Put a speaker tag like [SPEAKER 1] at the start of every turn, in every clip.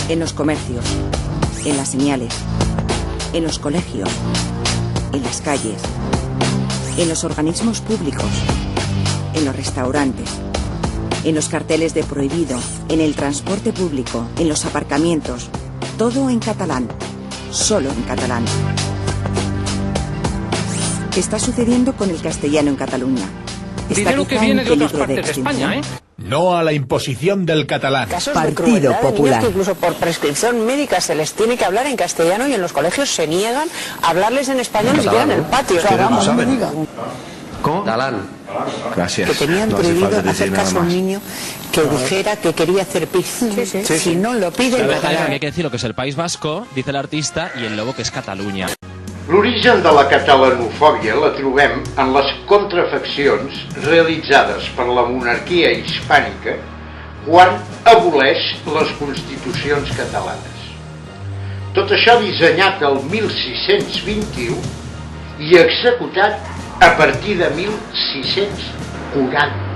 [SPEAKER 1] En los comercios, en las señales, en los colegios, en las calles, en los organismos públicos, en los restaurantes, en los carteles de prohibido, en el transporte público, en los aparcamientos, todo en catalán, solo en catalán. ¿Qué está sucediendo con el castellano en Cataluña?
[SPEAKER 2] Dinero que viene de otras partes de España, ¿eh?
[SPEAKER 3] No a la imposición del catalán.
[SPEAKER 4] Casos
[SPEAKER 5] Partido
[SPEAKER 4] de
[SPEAKER 5] Popular.
[SPEAKER 4] niños que incluso por prescripción médica se les tiene que hablar en castellano y en los colegios se niegan a hablarles en español ni siquiera en el patio.
[SPEAKER 6] ¿Cómo? Catalán. Gracias.
[SPEAKER 4] Que tenían prohibido hacer caso a un niño que dijera que quería hacer pis. Si no lo pide en catalán.
[SPEAKER 7] Hay que decir lo que es el País Vasco, dice el artista, y el lobo que es Catalunya.
[SPEAKER 8] L'origen de la catalanofòbia la trobem en les contrafaccions realitzades per la monarquia hispànica quan aboleix les constitucions catalanes. Tot això dissenyat el 1621 i executat a partir de 1640.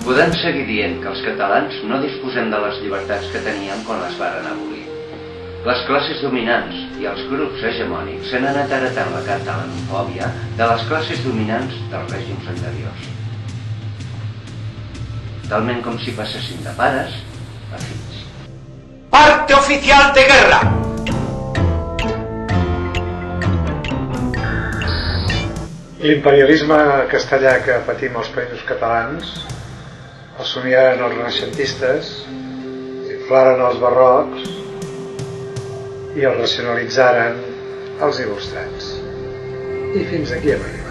[SPEAKER 9] Podem seguir dient que els catalans no disposem de les llibertats que teníem quan les varen abolir. Les classes dominants i els grups hegemònics s'han anat heretant la catalanofòbia de les classes dominants dels règims anteriors. Talment com si passessin de pares a fills.
[SPEAKER 8] Parte oficial de guerra!
[SPEAKER 10] L'imperialisme castellà que patim els països catalans el somiaren els renaixentistes, inflaren els barrocs i el racionalitzaren els il·lustrats. I fins aquí hem arribat.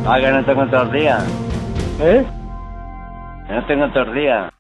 [SPEAKER 9] Ah, que no tengo todo el día. ¿Eh? Que no tengo todo el día.